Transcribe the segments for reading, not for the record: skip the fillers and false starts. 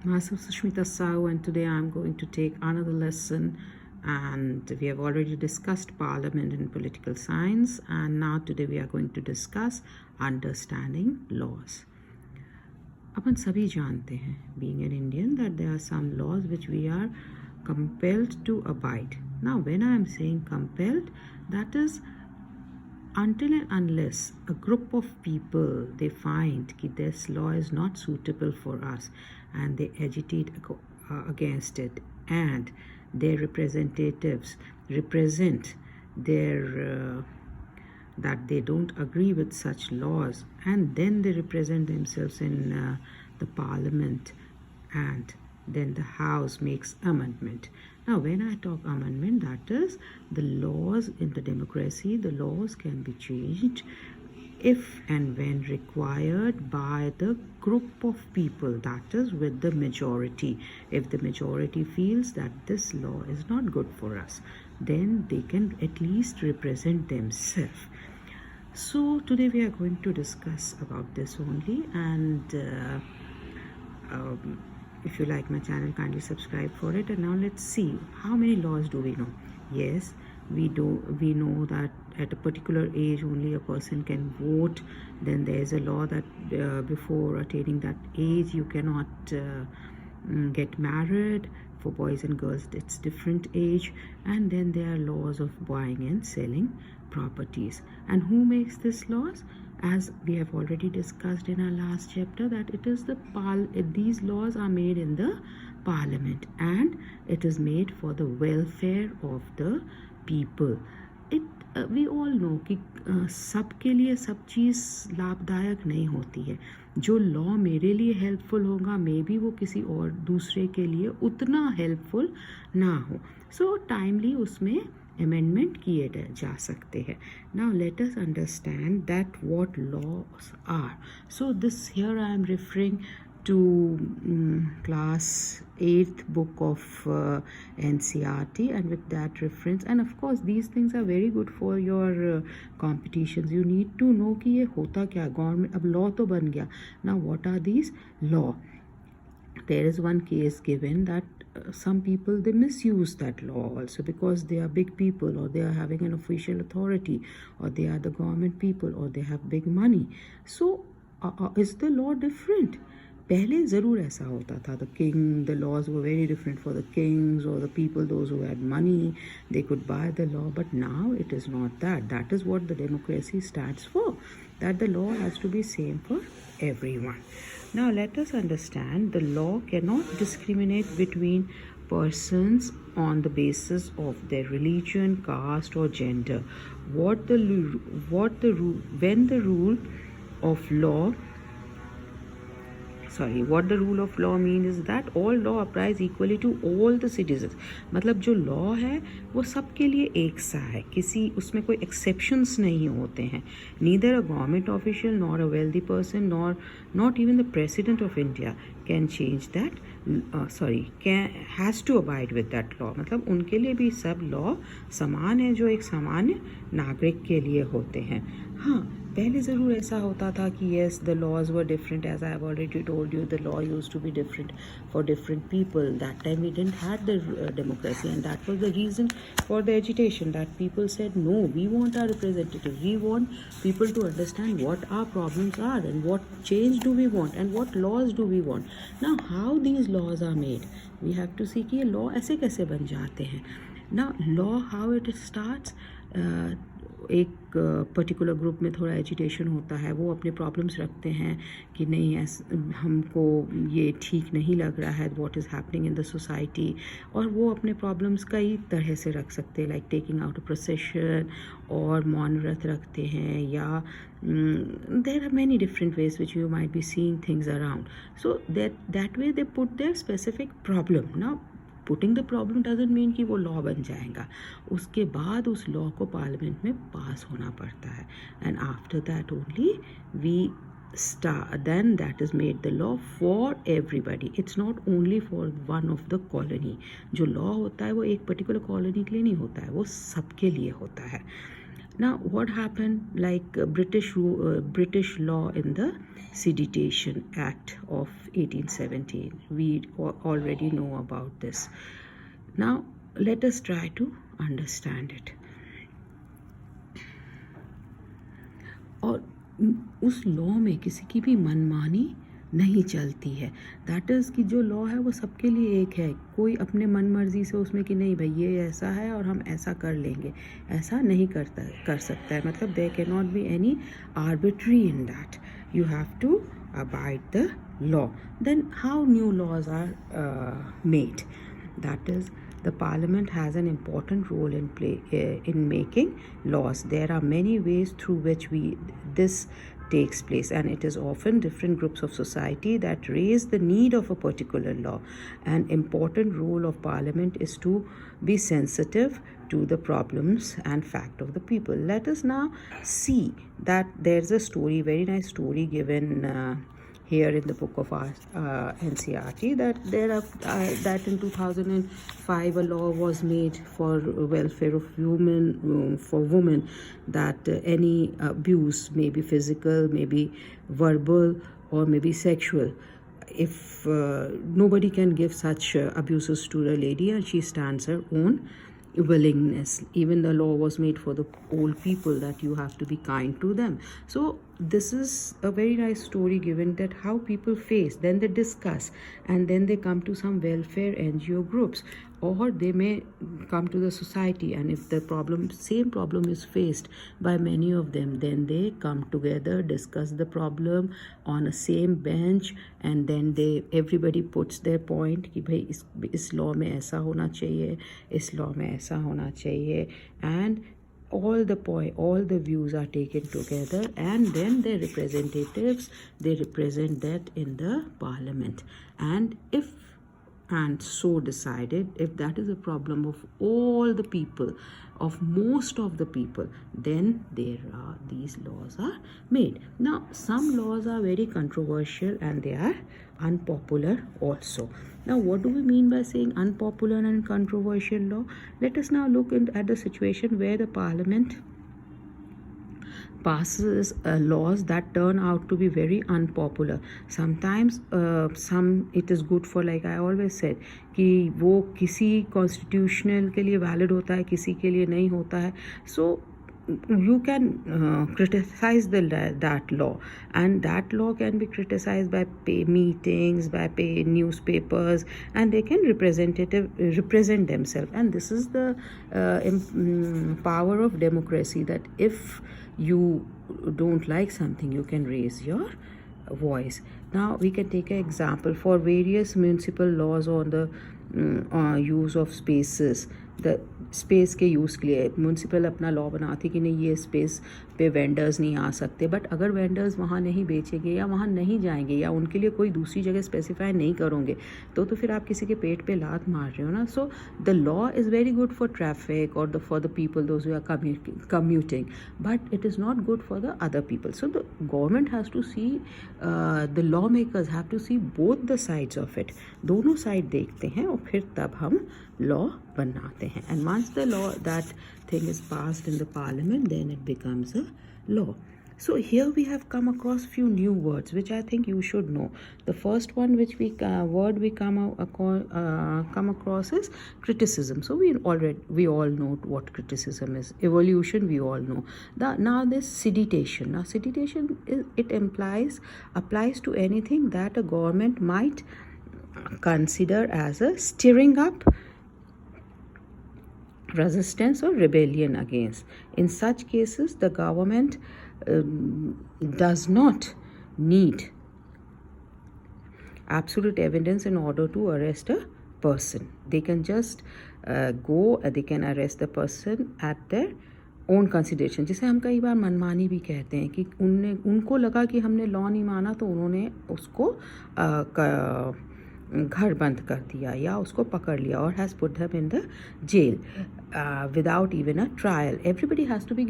Myself Sushmita Sahu, and today I'm going to take another lesson. And we have already discussed Parliament and political science, and now today we are going to discuss understanding laws. अपन सभी जानते हैं, being an Indian, that there are some laws which we are compelled to abide. Now, when I am saying compelled, that is until and unless a group of people they find that this law is not suitable for us and they agitate against it, and their representatives represent their that they don't agree with such laws, and then they represent themselves in the parliament, and then the house makes amendment. Now when I talk amendment, that is the laws in the democracy, the laws can be changed if and when required by the group of people, that is with the majority. If the majority feels that this law is not good for us, then they can at least represent themselves. So today we are going to discuss about this only, and if you like my channel, kindly subscribe for it. And now let's see, how many laws do we know? Yes, we know that at a particular age only a person can vote. Then there is a law that before attaining that age you cannot get married. For boys and girls it's different age. And then there are laws of buying and selling properties. And who makes these laws? As we have already discussed in our last chapter, that it is these laws are made in the parliament, and it is made for the welfare of the people. We all know कि सबके लिए सब चीज़ लाभदायक नहीं होती है. जो law मेरे लिए हेल्पफुल होगा, मे बी वो किसी और दूसरे के लिए उतना हेल्पफुल ना हो. सो टाइमली उसमें amendment किए जा सकते हैं. Now let us understand that what laws are. So this here I am referring to class 8th book of NCERT, and with that reference, and of course these things are very good for your competitions. You need to know कि ये होता क्या, government अब law तो बन गया. Now what are these law? There is one case given that some people they misuse that law also because they are big people, or they are having an official authority, or they are the government people, or they have big money. So is the law different? पहले ज़रूर ऐसा होता था. The king, the laws were very different for the kings or the people, those who had money, they could buy the law. But now it is not that. That is what the democracy stands for, that the law has to be same for everyone. Now let us understand, the law cannot discriminate between persons on the basis of their religion, caste or gender. When the rule of law what the rule of law means is that all law applies equally to all the citizens. मतलब जो law है वो सबके लिए एक सा है, किसी उसमें कोई exceptions नहीं होते हैं. Neither a government official nor a wealthy person nor not even the president of India can change that has to abide with that law. मतलब उनके लिए भी सब law समान है जो एक सामान्य नागरिक के लिए होते हैं. हाँ, पहले ज़रूर ऐसा होता था कि yes, the laws were different. As I have already told you, the law used to be different for different people. That time we didn't have the democracy, and that was the reason for the agitation, that people said no, we want our representatives, we want people to understand what our problems are and what change do we want and what laws do we want. Now how these laws are made, we have to see कि ये law ऐसे कैसे बन जाते हैं. Now law, how it starts, एक particular group में थोड़ा एजिटेशन होता है, वो अपने प्रॉब्लम्स रखते हैं कि नहीं हमको ये ठीक नहीं लग रहा है what is happening in the society, और वो अपने प्रॉब्लम्स कई तरह से रख सकते हैं, like taking out a procession, और मौन व्रत रखते हैं, या there are many different ways which you might be seeing things around. So that way they put their specific problem. Now putting the problem doesn't mean कि वो law बन जाएगा. उसके बाद उस लॉ को पार्लियामेंट में पास होना पड़ता है, and after that only we then that is made the law for everybody. It's not only for one of the colony. जो law होता है वो एक particular colony के लिए नहीं होता है, वो सबके लिए होता है. Now, what happened, like British law in the Sedition Act of 1817? We already know about this. Now, let us try to understand it. और उस लॉ में किसी की भी मनमानी नहीं चलती है. दैट इज़ कि जो लॉ है वो सबके लिए एक है. कोई अपने मन मर्जी से उसमें कि नहीं भाई ये ऐसा है और हम ऐसा कर लेंगे, ऐसा नहीं कर सकता है. मतलब there can not be any arbitrary in that. You have to abide the law. Then how new laws are made? That is, the parliament has an important role in making laws. There are many ways through which this takes place, and it is often different groups of society that raise the need of a particular law. An important role of parliament is to be sensitive to the problems and fact of the people. Let us now see that there's a story, very nice story given here in the book of NCERT, that in 2005 a law was made for welfare of women, that any abuse, maybe physical, maybe verbal, or maybe sexual, if nobody can give such abuses to a lady and she stands her own willingness. Even the law was made for the old people, that you have to be kind to them. So this is a very nice story given, that how people face, then they discuss, and then they come to some welfare NGO groups, or they may come to the society, and if the same problem is faced by many of them, then they come together, discuss the problem on a same bench, and then everybody puts their point कि भाई इस law में ऐसा होना चाहिए, इस law में ऐसा होना चाहिए, and all the views are taken together, and then their representatives, they represent that in the parliament. And so decided, if that is a problem of all the people, of most of the people, then these laws are made. Now, some laws are very controversial and they are unpopular also. Now, what do we mean by saying unpopular and controversial law? Let us now look at the situation where the parliament passes laws that turn out to be very unpopular. Sometimes it is good for, like I always said, कि वो किसी constitutional के लिए valid होता है, किसी के लिए नहीं होता है. So you can criticize that law, and that law can be criticized by meetings, by newspapers, and they can represent themselves. And this is the power of democracy, that if you don't like something, you can raise your voice. Now we can take an example for various municipal laws on the use of spaces. The space के use के लिए municipal अपना law बनाती कि नहीं ये space पे vendors नहीं आ सकते. बट अगर वेंडर्स वहाँ नहीं बेचेंगे या वहाँ नहीं जाएंगे या उनके लिए कोई दूसरी जगह स्पेसिफाई नहीं करोगे तो फिर आप किसी के पेट पे लात मार रहे हो ना. So the law is very good for traffic और for the people those who are commuting, but it is not good for the other people. So the government has to see, the law makers have to see both the sides of it. दोनों साइड देखते हैं और फिर तब हम law बनाते हैं. And once the law, that thing is passed in the parliament, then it becomes a law. So here we have come across few new words which I think you should know. The first one which we come across is criticism. So we all know what criticism is. Evolution we all know. Now this sedition. Now sedition applies to anything that a government might consider as a stirring up resistance or rebellion against. In such cases, the government does not need absolute evidence in order to arrest a person. They can just they can arrest the person at their own consideration. जिसे हम कई बार मनमानी भी कहते हैं कि उनको लगा कि हमने लॉ नहीं माना तो उन्होंने उसको घर बंद कर दिया या उसको पकड़ लिया, और has put them in the jail without even a trial. Everybody has to be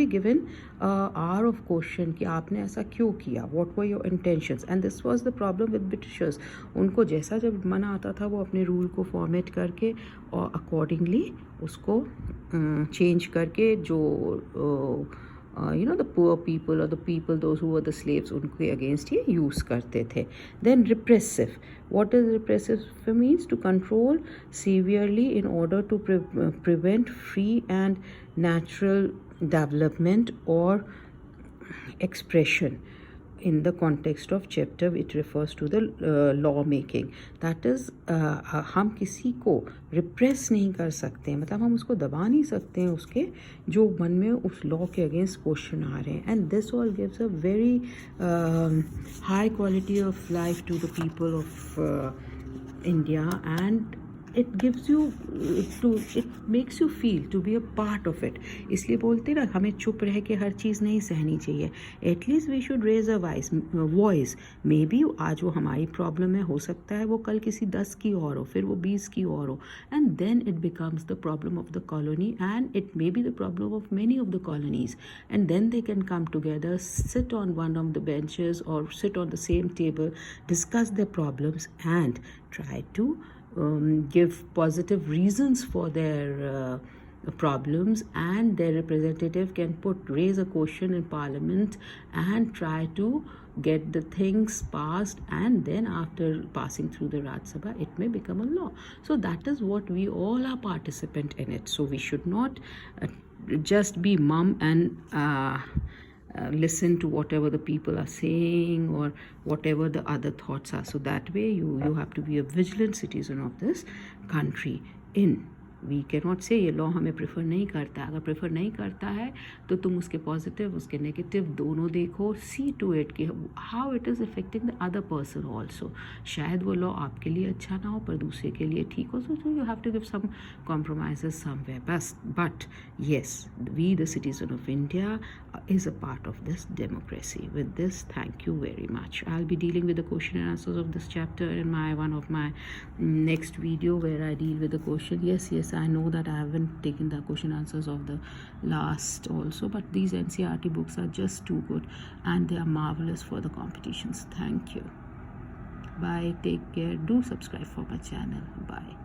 given hour of question कि आपने ऐसा क्यों किया, what were your intentions. And this was the problem with Britishers. उनको जैसा जब मन आता था वो अपने रूल को फॉर्मेट करके और अकॉर्डिंगली उसको चेंज करके जो the poor people or the people, those who were the slaves, उनके against ये use करते थे. Then repressive. What does repressive means? To control severely in order to prevent free and natural development or expression. In the context of chapter, it refers to the law making. That is, हम किसी को repress नहीं कर सकते, मतलब हम उसको दबा नहीं सकते हैं उसके जो मन में उस law के against question आ रहे हैं. And this all gives a very high quality of life to the people of India, and it gives you it makes you feel to be a part of it. इसलिए बोलते ना हमें चुप रह के हर चीज़ नहीं सहनी चाहिए. At least we should raise a voice. Maybe आज वो हमारी प्रॉब्लम है, हो सकता है वो कल किसी 10 की और हो, फिर वो 20 की और हो, and then it becomes the problem of the colony, and it may be the problem of many of the colonies, and then they can come together, sit on one of the benches or sit on the same table, discuss their problems and try to give positive reasons for their problems, and their representative can raise a question in parliament and try to get the things passed, and then after passing through the Raj Sabha it may become a law. So that is what we all are participant in it. So we should not just be mum and listen to whatever the people are saying or whatever the other thoughts are. So that way you have to be a vigilant citizen of this country. We cannot say ये law हमें prefer नहीं करता. अगर prefer नहीं करता है तो तुम उसके पॉजिटिव उसके नेगेटिव दोनों देखो, सी टू इट कि how it is affecting the other person also. शायद वो लॉ आपके लिए अच्छा ना हो पर दूसरे के लिए ठीक हो, so you have to give some compromises somewhere. But yes, we the citizen of India is a part of this democracy. With this, thank you very much. I'll be dealing with the question and answers of this chapter in one of my next video where I deal with the question. Yes, I know that I haven't taken the question answers of the last also, but these NCERT books are just too good and they are marvelous for the competitions. Thank you. Bye. Take care. Do subscribe for my channel. Bye.